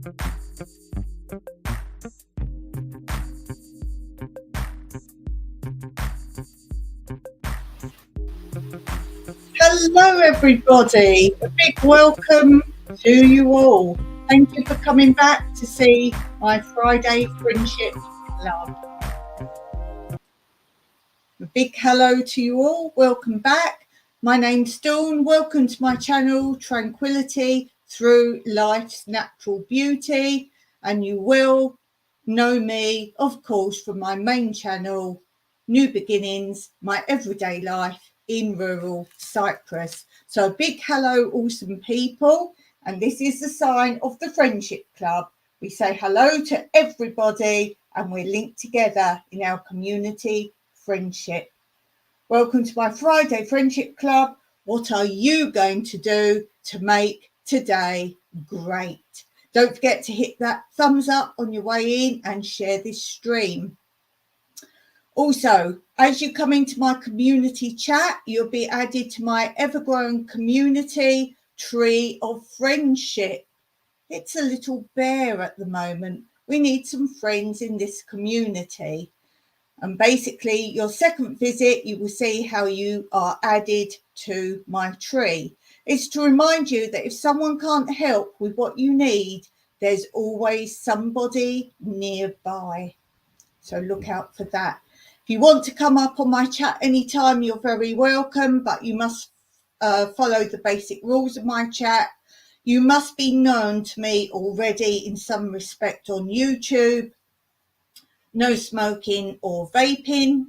Hello, everybody. A big welcome to you all. Thank you for coming back to see my Friday Friendship Club. A big hello to you all. Welcome back. My name's Dawn. Welcome to my channel, Tranquility Through Life's Natural Beauty. And you will know me, of course, from my main channel, New Beginnings, my everyday life in rural Cyprus. So a big hello, awesome people. And this is the sign of the Friendship Club. We say hello to everybody and we're linked together in our community friendship. Welcome to my Friday Friendship Club. What are you going to do to make today great? Don't forget to hit that thumbs up on your way in and share this stream. Also, as you come into my community chat, you'll be added to my ever-growing community tree of friendship. It's a little bare at the moment. We need some friends in this community. And basically, your second visit, you will see how you are added to my tree. It's to remind you that if someone can't help with what you need, there's always somebody nearby. So look out for that. If you want to come up on my chat anytime, you're very welcome, but you must follow the basic rules of my chat. You must be known to me already in some respect on YouTube. No smoking or vaping,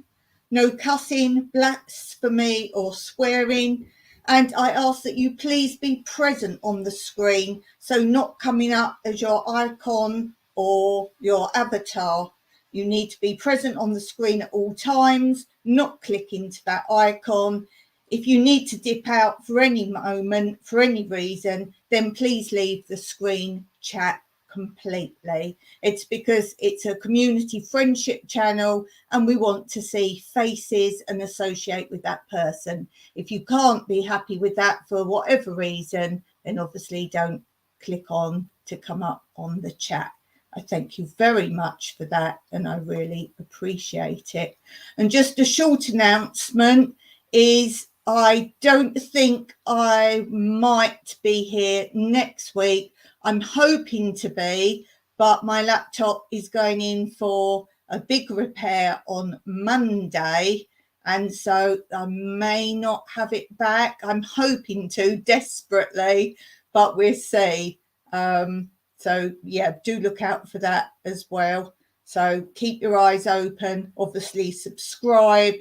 no cussing, blasphemy or swearing. And I ask that you please be present on the screen, so not coming up as your icon or your avatar. You need to be present on the screen at all times, not click into that icon. If you need to dip out for any moment, for any reason, then please leave the screen chat completely. It's because it's a community friendship channel and we want to see faces and associate with that person. If you can't be happy with that for whatever reason, then obviously don't click on to come up on the chat. I thank you very much for that and I really appreciate it. And just a short announcement is I don't think I might be here next week. I'm hoping to be, but my laptop is going in for a big repair on Monday. And so I may not have it back. I'm hoping to desperately, but we'll see. So, yeah, do look out for that as well. So keep your eyes open, obviously subscribe,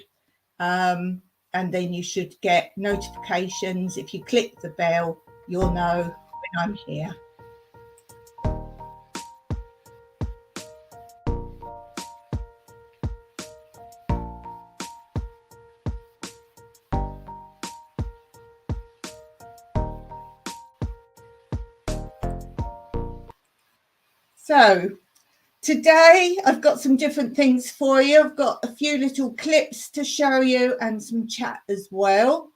and then you should get notifications. If you click the bell, you'll know when I'm here. So today I've got some different things for you. I've got a few little clips to show you and some chat as well.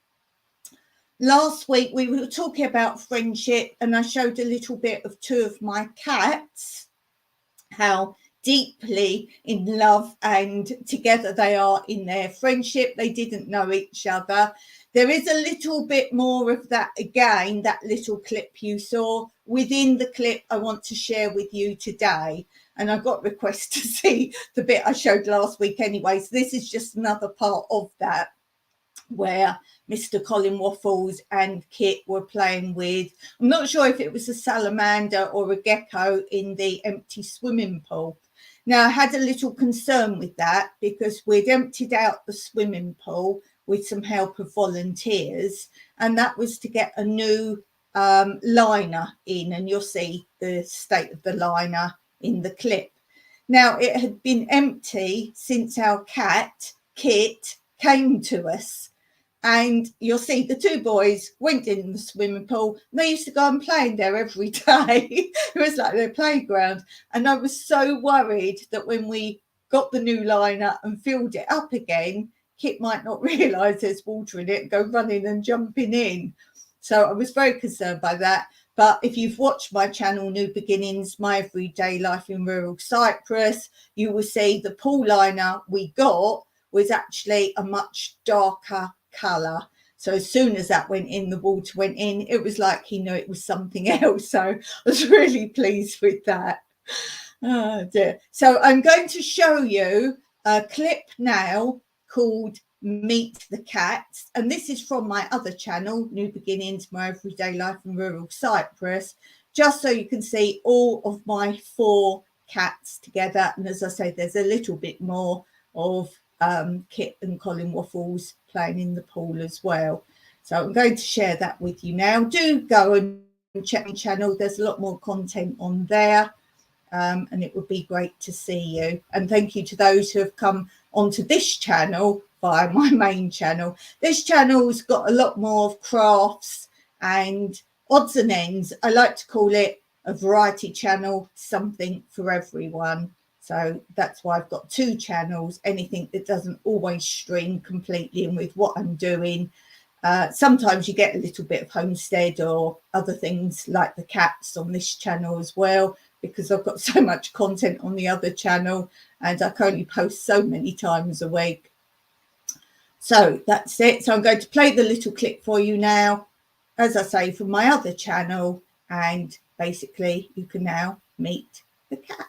Last week we were talking about friendship and I showed a little bit of two of my cats, how deeply in love and together they are in their friendship. They didn't know each other. There is a little bit more of that again, that little clip you saw. Within the clip I want to share with you today. And I got requests to see the bit I showed last week anyway. So this is just another part of that, where Mr. Colin Waffles and Kit were playing with, I'm not sure if it was a salamander or a gecko in the empty swimming pool. Now, I had a little concern with that because we'd emptied out the swimming pool with some help of volunteers, and that was to get a new liner in, and you'll see the state of the liner in the clip. Now, it had been empty since our cat, Kit, came to us. And you'll see the two boys went in the swimming pool. And they used to go and play in there every day. It was like their playground. And I was so worried that when we got the new liner and filled it up again, Kit might not realise there's water in it and go running and jumping in. So I was very concerned by that. But if you've watched my channel, New Beginnings, My Everyday Life in Rural Cyprus, you will see the pool liner we got was actually a much darker colour. So as soon as that went in, the water went in, it was like he knew it was something else. So I was really pleased with that. Oh dear. So I'm going to show you a clip now called Meet the Cats, and this is from my other channel, New Beginnings, My Everyday Life in Rural Cyprus, just so you can see all of my 4 cats together. And as I say, there's a little bit more of Kit and Colin Waffles playing in the pool as well. So I'm going to share that with you now. Do go and check my channel, there's a lot more content on there. And it would be great to see you. And thank you to those who have come onto this channel via my main channel. This channel's got a lot more of crafts and odds and ends. I like to call it a variety channel, something for everyone. So that's why I've got 2 channels, anything that doesn't always stream completely in with what I'm doing. Sometimes you get a little bit of homestead or other things like the cats on this channel as well, because I've got so much content on the other channel and I can only post so many times a week. So that's it. So I'm going to play the little clip for you now, as I say, from my other channel, and basically you can now meet the cats.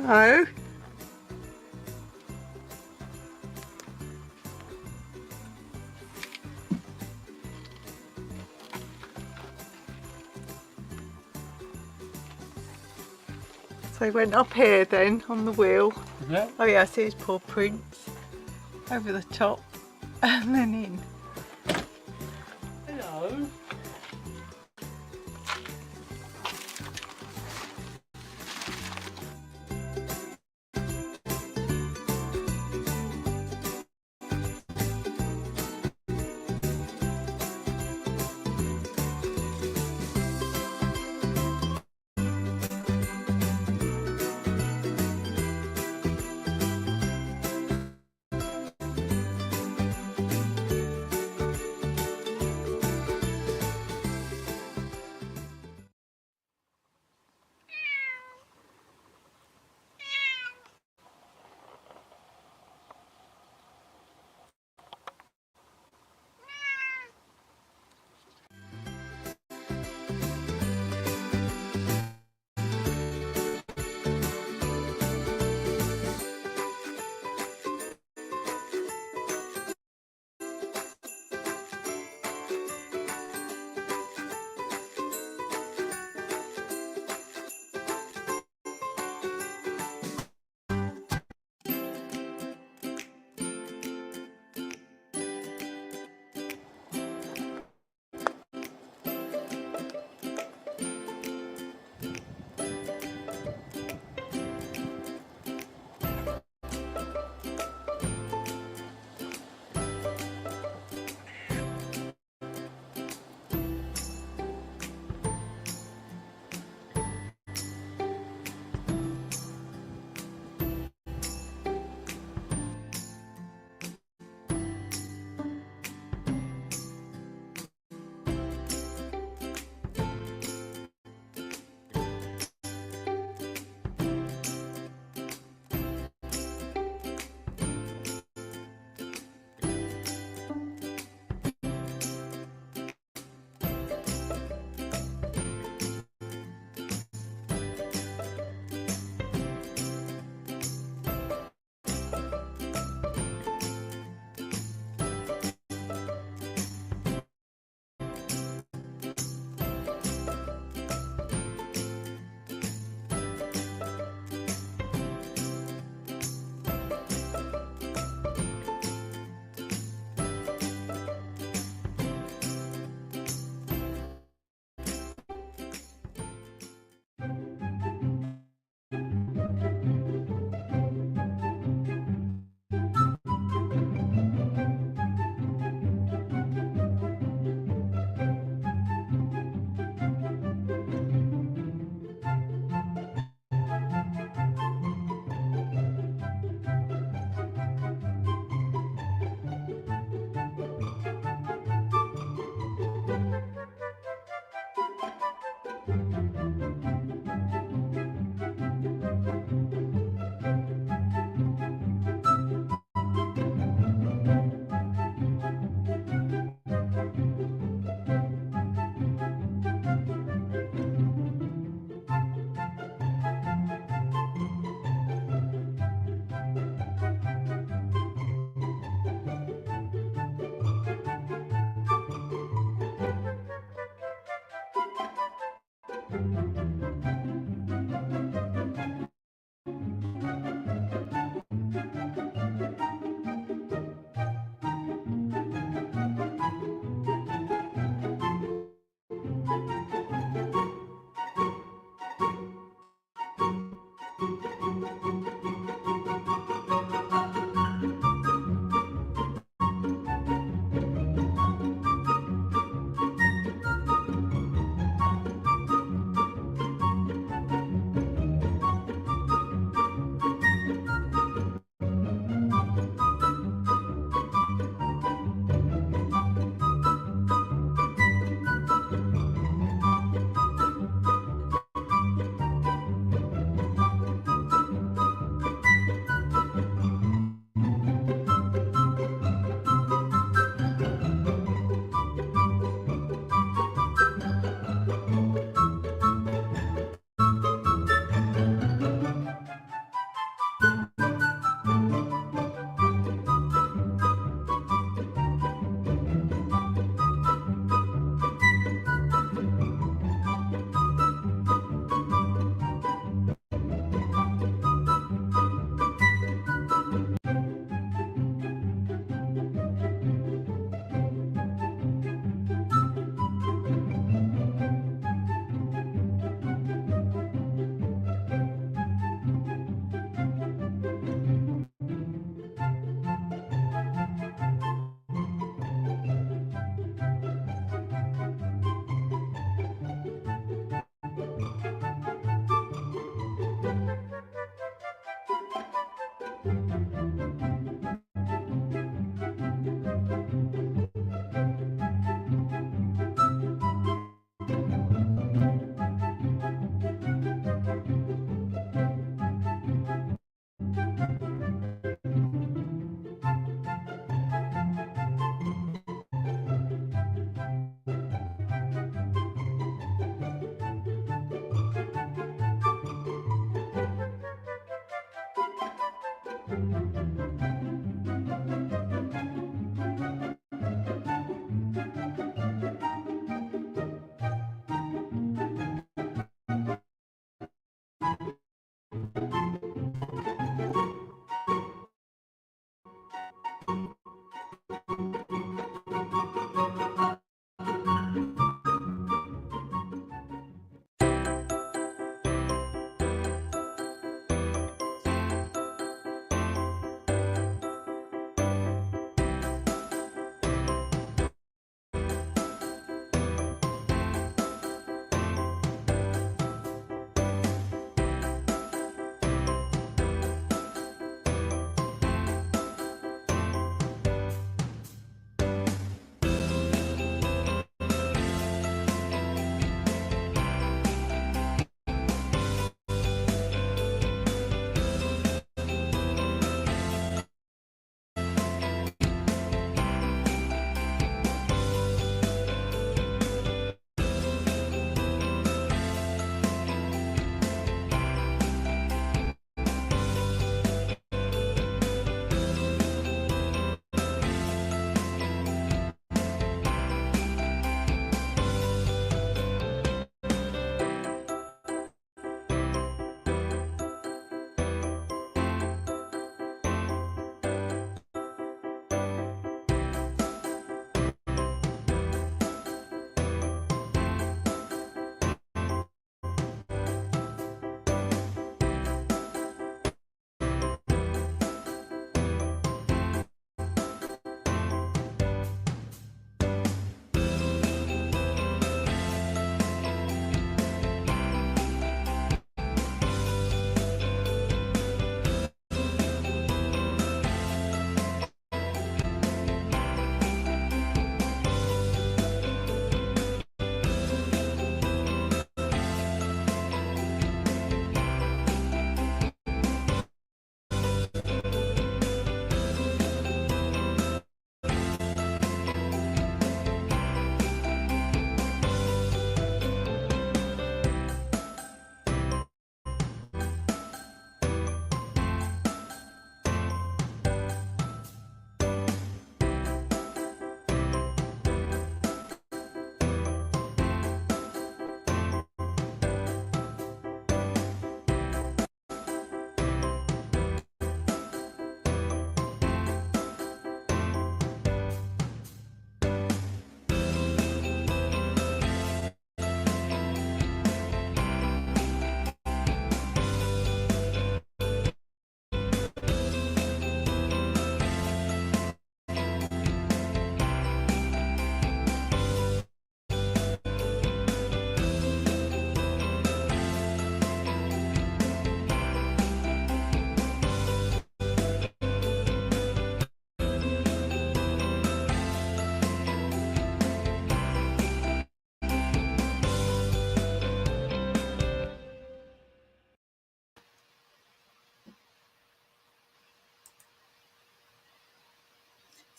Hello. So he went up here then on the wheel. Yeah. Oh yeah, I see his paw prints over the top and then in. Hello.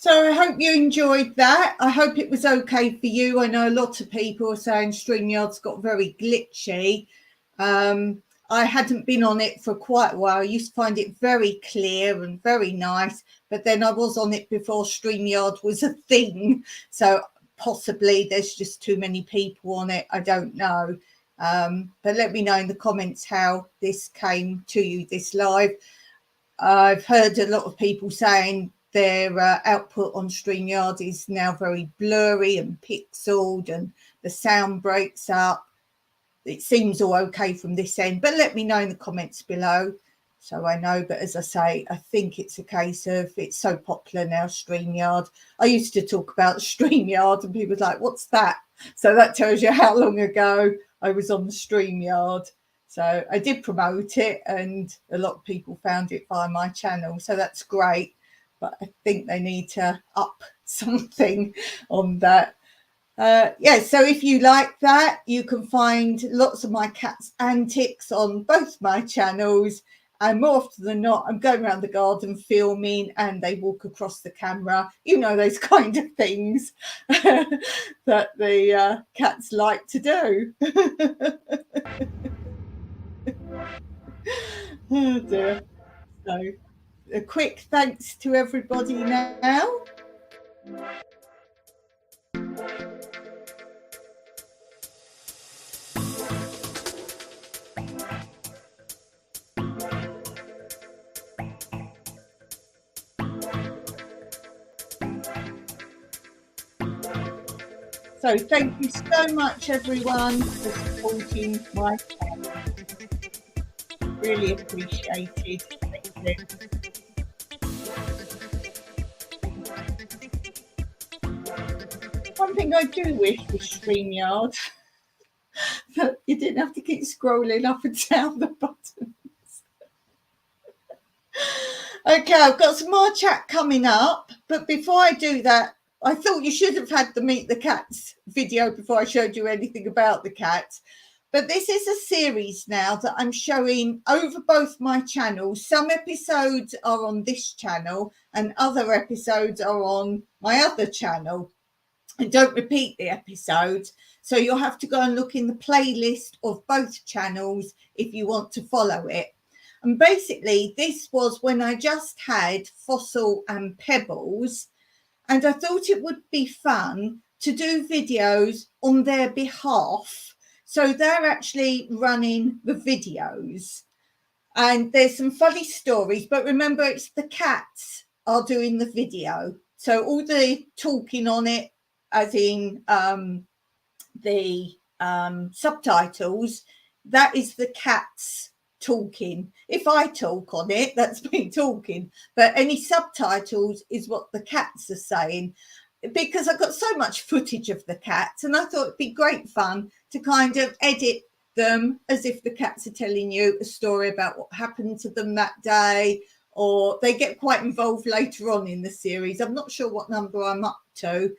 So I hope you enjoyed that. I hope it was okay for you. I know a lot of people are saying StreamYard's got very glitchy. I hadn't been on it for quite a while. I used to find it very clear and very nice, but then I was on it before StreamYard was a thing. So possibly there's just too many people on it. I don't know. But let me know in the comments how this came to you, this live. I've heard a lot of people saying their output on StreamYard is now very blurry and pixeled and the sound breaks up. It seems all okay from this end, but let me know in the comments below so I know. But as I say, I think it's a case of it's so popular now, StreamYard. I used to talk about StreamYard and people were like, what's that? So that tells you how long ago I was on the StreamYard. So I did promote it and a lot of people found it via my channel. So that's great. But I think they need to up something on that. Yeah, so if you like that, you can find lots of my cat's antics on both my channels. And more often than not, I'm going around the garden filming and they walk across the camera. You know, those kind of things that the cats like to do. Oh dear. So a quick thanks to everybody now. So thank you so much, everyone, for supporting my channel. Really appreciated. Thank you. One thing I do wish with StreamYard that you didn't have to keep scrolling up and down the buttons. Okay, I've got some more chat coming up, but before I do that, I thought you should have had the Meet the Cats video before I showed you anything about the cats. But this is a series now that I'm showing over both my channels. Some episodes are on this channel and other episodes are on my other channel. And don't repeat the episodes. So you'll have to go and look in the playlist of both channels if you want to follow it. And basically, this was when I just had Fossil and Pebbles. And I thought it would be fun to do videos on their behalf. So they're actually running the videos. And there's some funny stories. But remember, it's the cats are doing the video. So all the talking on it, as in the subtitles, that is the cats talking. If I talk on it, that's me talking, but any subtitles is what the cats are saying, because I've got so much footage of the cats and I thought it'd be great fun to kind of edit them as if the cats are telling you a story about what happened to them that day, or they get quite involved later on in the series. I'm not sure what number I'm up to,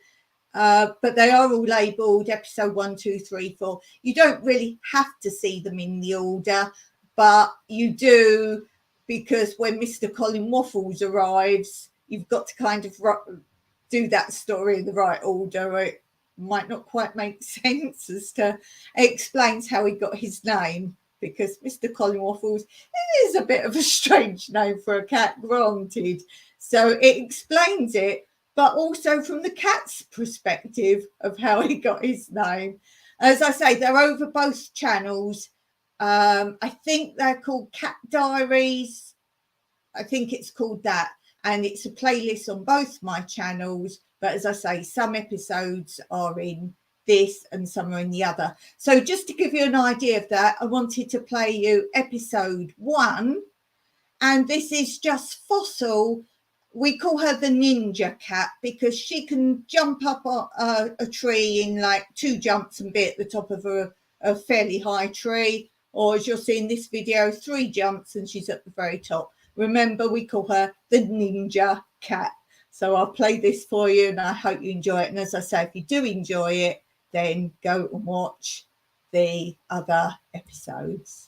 but they are all labelled episode 1, 2, 3, 4. You don't really have to see them in the order, but you do, because when Mr. Colin Waffles arrives, you've got to kind of do that story in the right order, or it might not quite make sense as to, it explains how he got his name, because Mr. Colin Waffles is a bit of a strange name for a cat, granted. So it explains it, but also from the cat's perspective of how he got his name. As I say, they're over both channels. I think they're called Cat Diaries. I think it's called that. And it's a playlist on both my channels. But as I say, some episodes are in this and some are in the other. So just to give you an idea of that, I wanted to play you episode 1. And this is just Fossil. We call her the ninja cat because she can jump up a tree in like 2 jumps and be at the top of a fairly high tree. Or as you'll see in this video, 3 jumps and she's at the very top. Remember, we call her the ninja cat. So I'll play this for you and I hope you enjoy it. And as I say, if you do enjoy it, then go and watch the other episodes.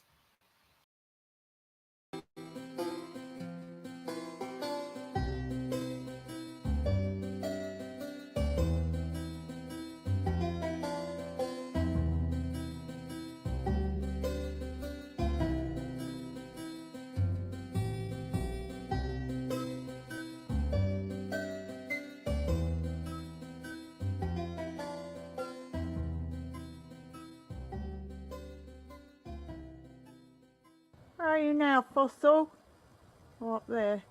Where are you now, Fossil? Oh, up there.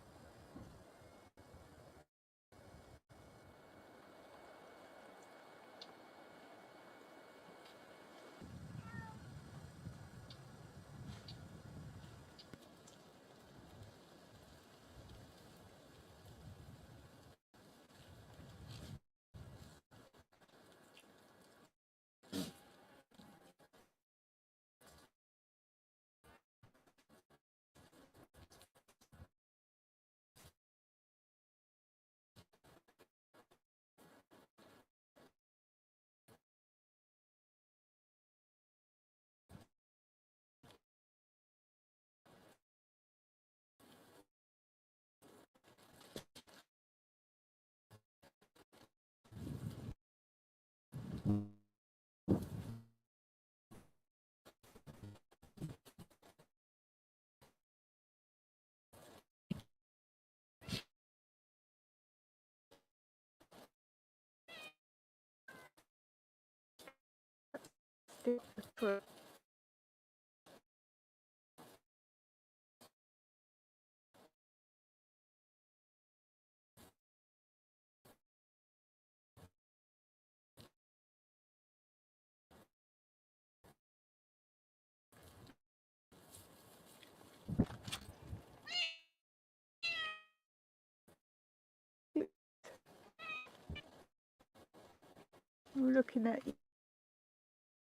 I'm looking at you.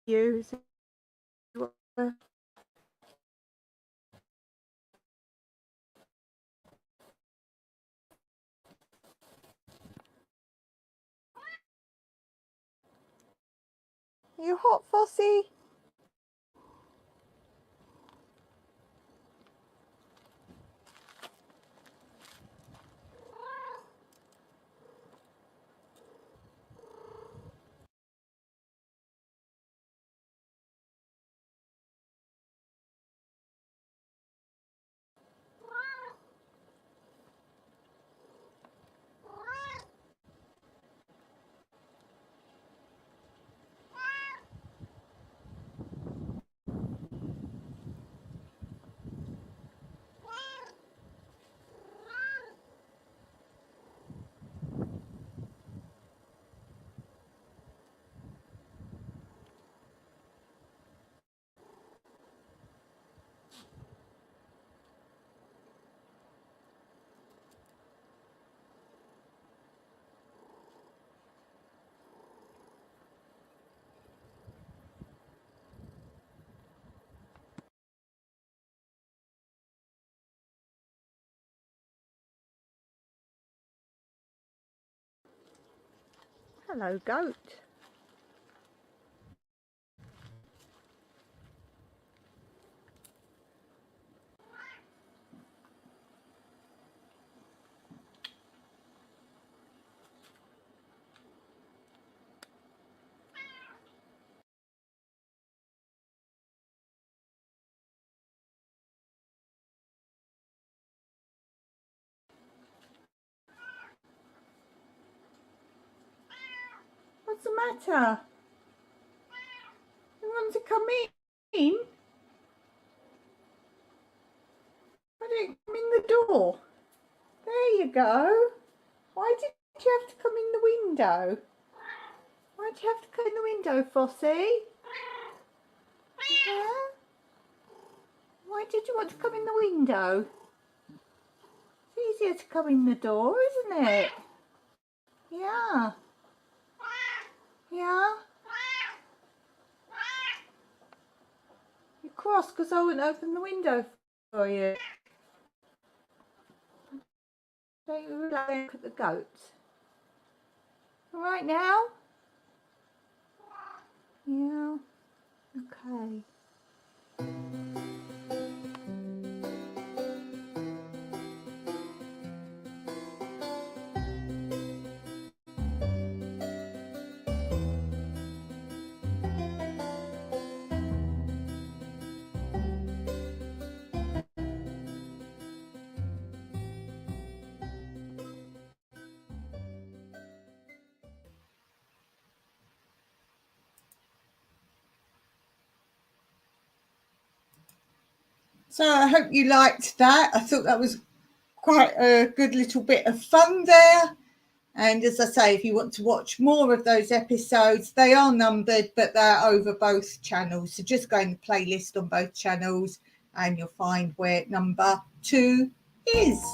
You hot, Fossie? Hello, goat. What's the matter? You want to come in? Why don't you come in the door? There you go. Why did you have to come in the window? Why did you have to come in the window, Fossie? Yeah? Why did you want to come in the window? It's easier to come in the door, isn't it? Yeah. Yeah? You're cross because I wouldn't open the window for you. Don't you really look at the goats? All right now? Yeah. Okay. So I hope you liked that. I thought that was quite a good little bit of fun there. And as I say, if you want to watch more of those episodes, they are numbered, but they're over both channels. So just go in the playlist on both channels and you'll find where number 2 is.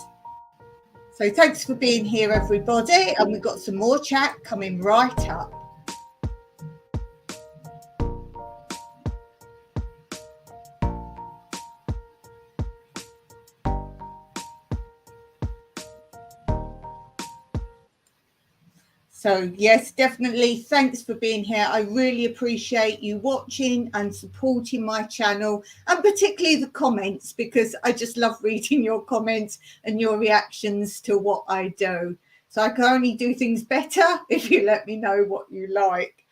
So thanks for being here, everybody. And we've got some more chat coming right up. So yes, definitely. Thanks for being here. I really appreciate you watching and supporting my channel, and particularly the comments, because I just love reading your comments and your reactions to what I do. So I can only do things better if you let me know what you like.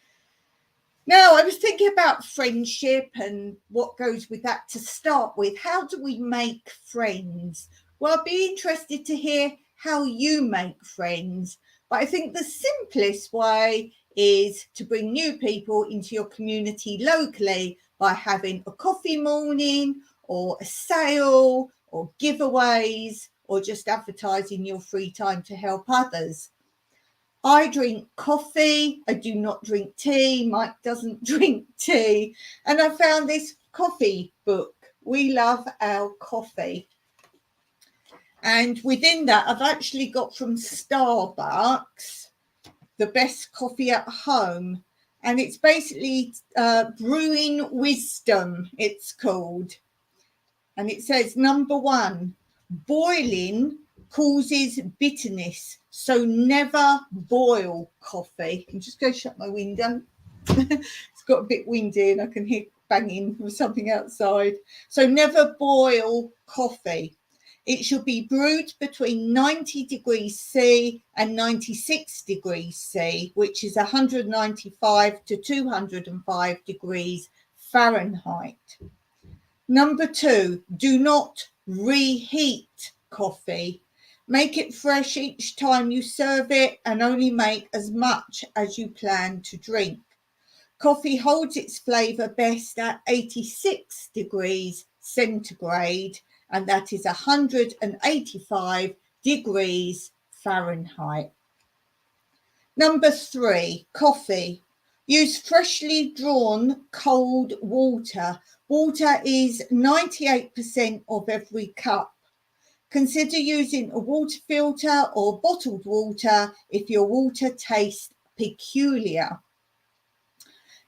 Now, I was thinking about friendship and what goes with that to start with. How do we make friends? Well, I'd be interested to hear how you make friends. But I think the simplest way is to bring new people into your community locally by having a coffee morning or a sale or giveaways or just advertising your free time to help others. I drink coffee. I do not drink tea. Mike doesn't drink tea. And I found this coffee book. We love our coffee. And within that, I've actually got from Starbucks, the best coffee at home. And it's basically Brewing Wisdom, it's called. And it says, number 1, boiling causes bitterness, so never boil coffee. I'm just going to shut my window. It's got a bit windy and I can hear banging from something outside. So never boil coffee. It should be brewed between 90 degrees C and 96 degrees C, which is 195 to 205 degrees Fahrenheit. Number 2, do not reheat coffee. Make it fresh each time you serve it and only make as much as you plan to drink. Coffee holds its flavour best at 86 degrees centigrade, and that is 185 degrees Fahrenheit. Number 3, coffee. Use freshly drawn cold water. Water is 98% of every cup. Consider using a water filter or bottled water if your water tastes peculiar.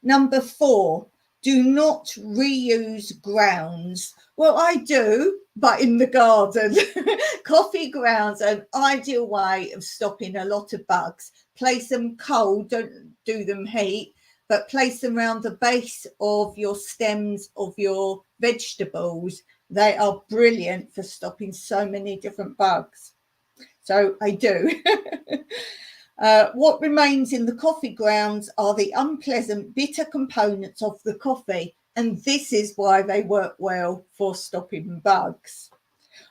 Number 4, do not reuse grounds. Well, I do, but in the garden. Coffee grounds are an ideal way of stopping a lot of bugs. Place them cold, don't do them heat, but place them around the base of your stems of your vegetables. They are brilliant for stopping so many different bugs. So I do. What remains in the coffee grounds are the unpleasant, bitter components of the coffee, and this is why they work well for stopping bugs.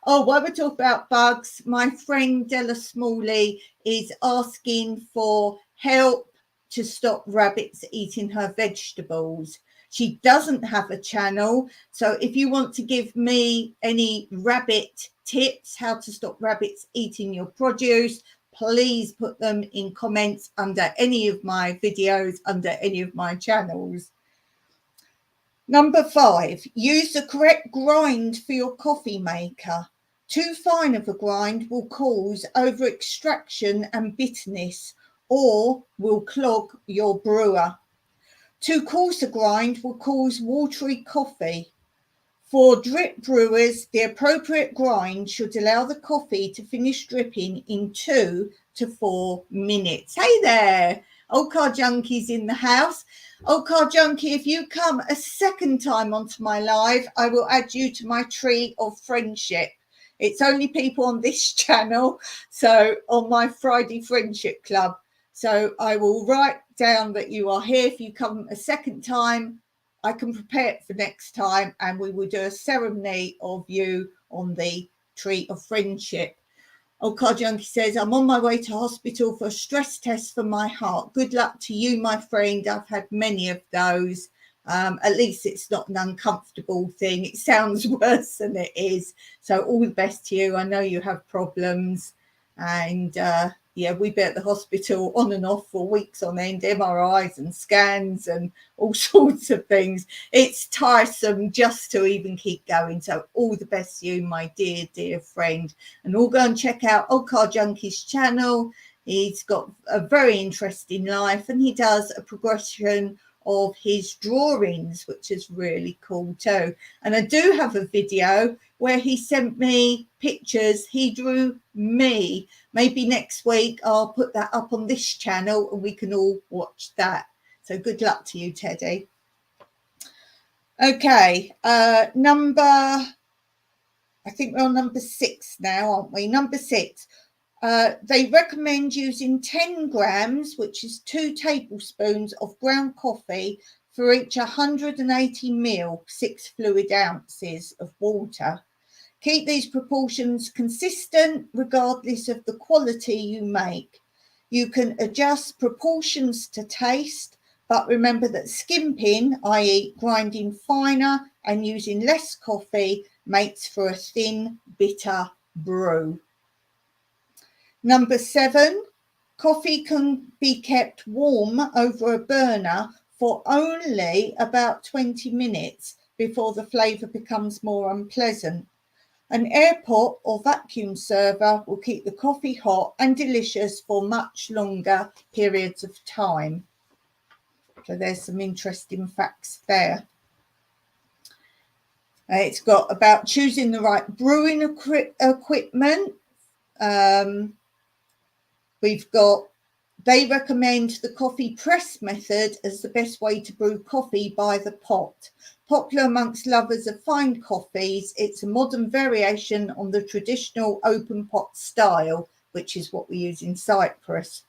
Oh, while we're talking about bugs, my friend Della Smalley is asking for help to stop rabbits eating her vegetables. She doesn't have a channel, so if you want to give me any rabbit tips, how to stop rabbits eating your produce, please put them in comments under any of my videos, under any of my channels. Number 5, use the correct grind for your coffee maker. Too fine of a grind will cause over extraction and bitterness, or will clog your brewer. Too coarse a grind will cause watery coffee. For drip brewers, the appropriate grind should allow the coffee to finish dripping in 2 to 4 minutes. Hey there, Old Car Junkies in the house. Old Car Junkie, if you come a second time onto my live, I will add you to my tree of friendship. It's only people on this channel, so on my Friday Friendship Club. So I will write down that you are here. If you come a second time, I can prepare it for next time, and we will do a ceremony of you on the tree of friendship. Old Car Junkie says, I'm on my way to hospital for a stress test for my heart. Good luck to you, my friend. I've had many of those. At least it's not an uncomfortable thing. It sounds worse than it is. So all the best to you. I know you have problems, and yeah, we've been at the hospital on and off for weeks on end, MRIs and scans and all sorts of things. It's tiresome just to even keep going. So all the best to you, my dear, dear friend. And all go and check out Old Car Junkie's channel. He's got a very interesting life, and he does a progression of his drawings, which is really cool too. And I do have a video where he sent me pictures he drew me. Maybe next week I'll put that up on this channel and we can all watch that. So good luck to you, Teddy. Okay, I think we're on number 6 now, aren't we? Number 6. They recommend using 10 grams, which is 2 tablespoons of ground coffee for each 180 ml, 6 fluid ounces of water. Keep these proportions consistent regardless of the quality you make. You can adjust proportions to taste, but remember that skimping, i.e. grinding finer and using less coffee, makes for a thin, bitter brew. Number 7, coffee can be kept warm over a burner for only about 20 minutes before the flavour becomes more unpleasant. An air pot or vacuum server will keep the coffee hot and delicious for much longer periods of time. So there's some interesting facts there. It's got about choosing the right brewing equipment. They recommend the coffee press method as the best way to brew coffee by the pot. Popular amongst lovers of fine coffees, it's a modern variation on the traditional open pot style, which is what we use in Cyprus.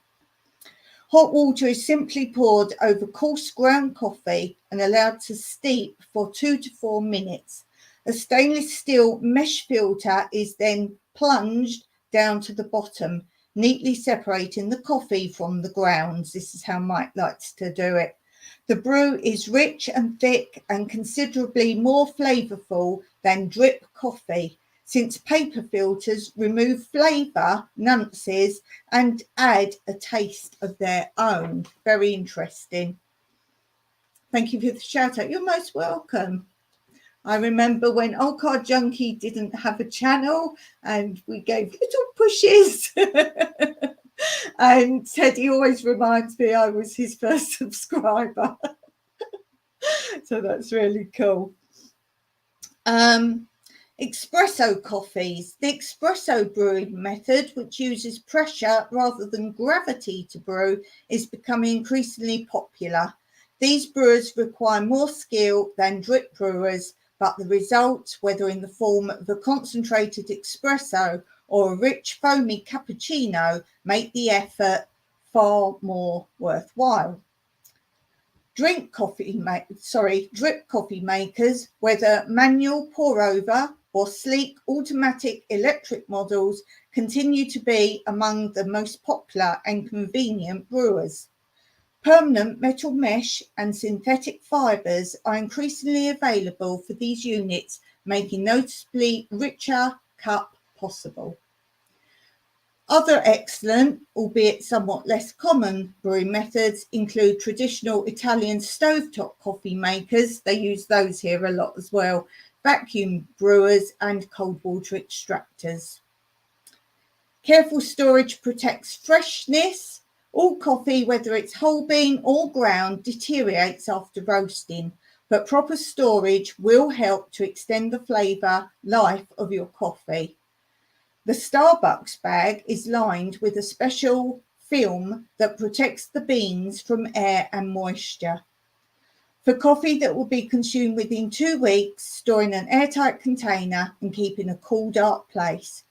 Hot water is simply poured over coarse ground coffee and allowed to steep for 2 to 4 minutes. A stainless steel mesh filter is then plunged down to the bottom, neatly separating the coffee from the grounds. This is how Mike likes to do it. The brew is rich and thick and considerably more flavourful than drip coffee, since paper filters remove flavour nuances and add a taste of their own. Very interesting. Thank you for the shout out. You're most welcome. I remember when Old Car Junkie didn't have a channel and we gave little pushes. And Teddy always reminds me I was his first subscriber. So that's really cool. Espresso coffees. The espresso brewing method, which uses pressure rather than gravity to brew, is becoming increasingly popular. These brewers require more skill than drip brewers, but the results, whether in the form of a concentrated espresso or a rich foamy cappuccino, make the effort far more worthwhile. Drip coffee makers, whether manual pour over or sleek automatic electric models, continue to be among the most popular and convenient brewers. Permanent metal mesh and synthetic fibres are increasingly available for these units, making noticeably richer cup possible. Other excellent, albeit somewhat less common, brewing methods include traditional Italian stovetop coffee makers. They use those here a lot as well. Vacuum brewers and cold water extractors. Careful storage protects freshness. All coffee, whether it's whole bean or ground, deteriorates after roasting, but proper storage will help to extend the flavour life of your coffee. The Starbucks bag is lined with a special film that protects the beans from air and moisture. For coffee that will be consumed within 2 weeks, store in an airtight container and keep in a cool, dark place.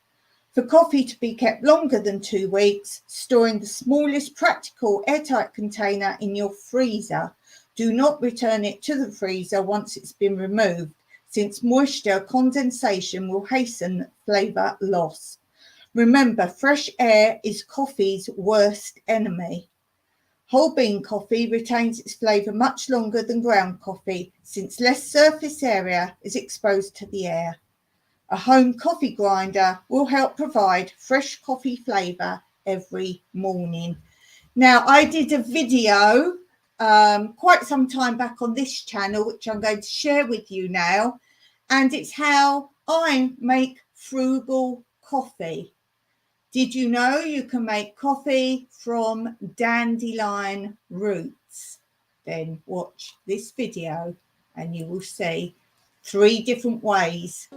For coffee to be kept longer than 2 weeks, store in the smallest practical airtight container in your freezer. Do not return it to the freezer once it's been removed, since moisture condensation will hasten flavour loss. Remember, fresh air is coffee's worst enemy. Whole bean coffee retains its flavour much longer than ground coffee since less surface area is exposed to the air. A home coffee grinder will help provide fresh coffee flavour every morning. Now, I did a video quite some time back on this channel, which I'm going to share with you now, and it's how I make frugal coffee. Did you know you can make coffee from dandelion roots? Then watch this video and you will see 3 different ways.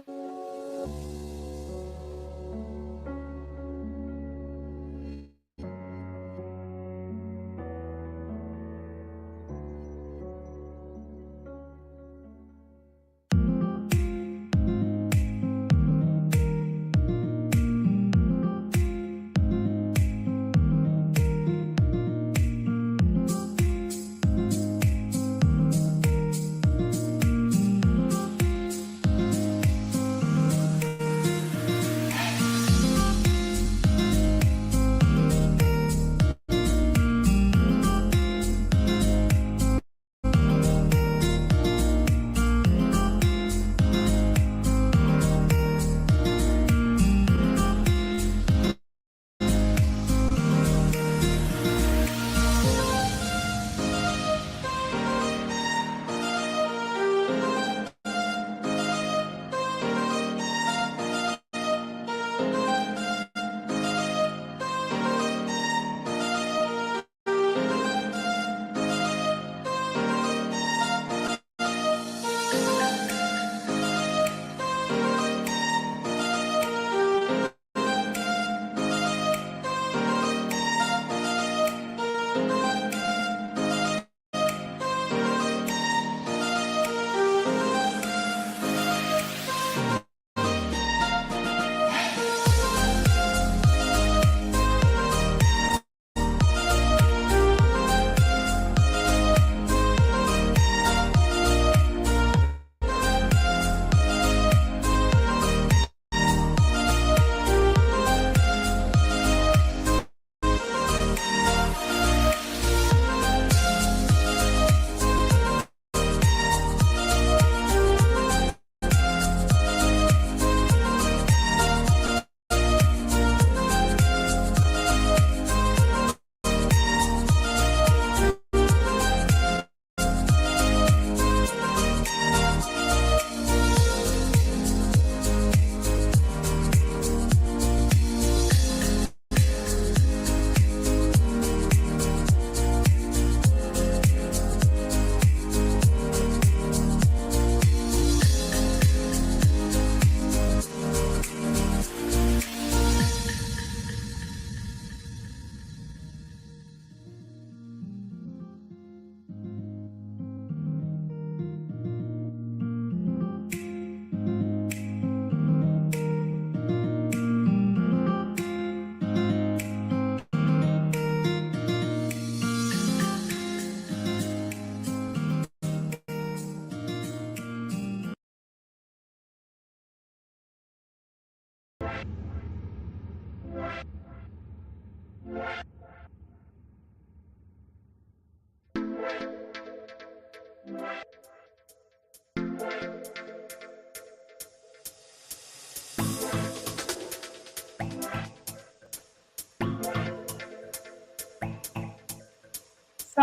So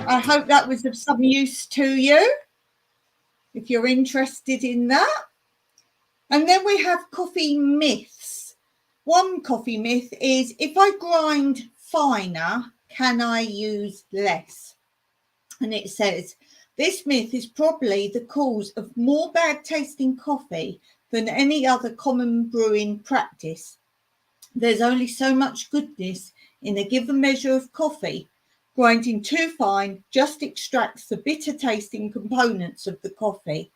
I hope that was of some use to you, if you're interested in that. And then we have coffee myths. One coffee myth is, if I grind finer, can I use less? And it says, this myth is probably the cause of more bad tasting coffee than any other common brewing practice. There's only so much goodness in a given measure of coffee. Grinding too fine just extracts the bitter tasting components of the coffee.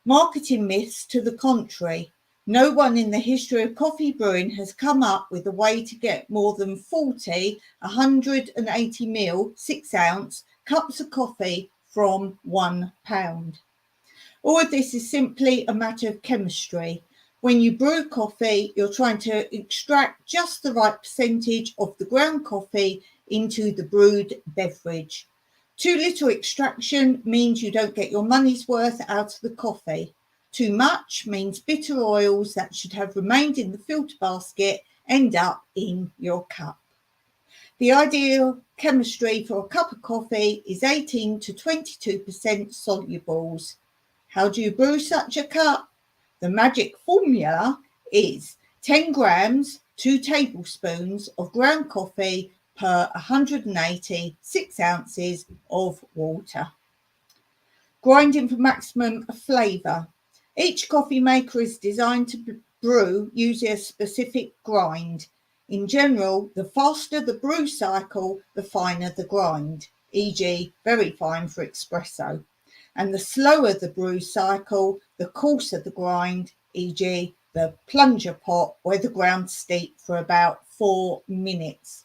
Marketing myths to the contrary. No one in the history of coffee brewing has come up with a way to get more than 40, 180 ml, 6 ounce cups of coffee from £1. All of this is simply a matter of chemistry. When you brew coffee, you're trying to extract just the right percentage of the ground coffee into the brewed beverage. Too little extraction means you don't get your money's worth out of the coffee. Too much means bitter oils that should have remained in the filter basket end up in your cup. The ideal chemistry for a cup of coffee is 18 to 22% solubles. How do you brew such a cup? The magic formula is 10 grams, 2 tablespoons of ground coffee per 180 6 ounces of water. Grinding for maximum flavour. Each coffee maker is designed to brew using a specific grind. In general, the faster the brew cycle, the finer the grind, e.g. very fine for espresso. And the slower the brew cycle, the coarser the grind, e.g. the plunger pot where the ground steep for about 4 minutes.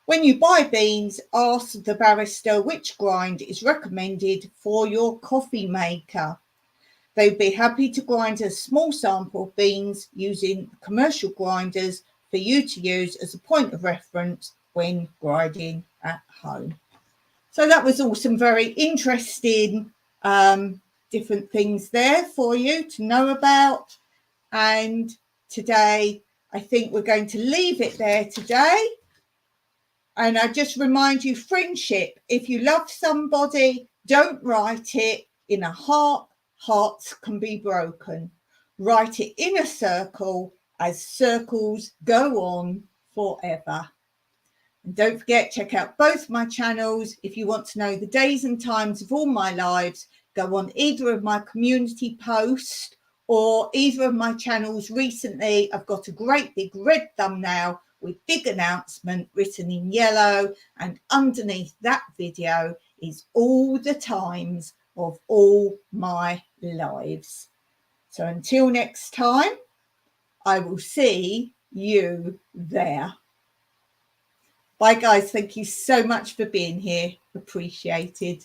When you buy beans, ask the barista which grind is recommended for your coffee maker. They'd be happy to grind a small sample of beans using commercial grinders for you to use as a point of reference when grinding at home. So that was all some very interesting different things there for you to know about. And today, I think we're going to leave it there today. And I just remind you, friendship, if you love somebody, don't write it in a heart. Hearts can be broken. Write it in a circle, as circles go on forever. And don't forget, check out both my channels. If you want to know the days and times of all my lives, go on either of my community posts or either of my channels recently. I've got a great big red thumbnail with big announcement written in yellow, and underneath that video is all the times of all my lives. So until next time, I will see you there. Bye guys, thank you so much for being here. Appreciated.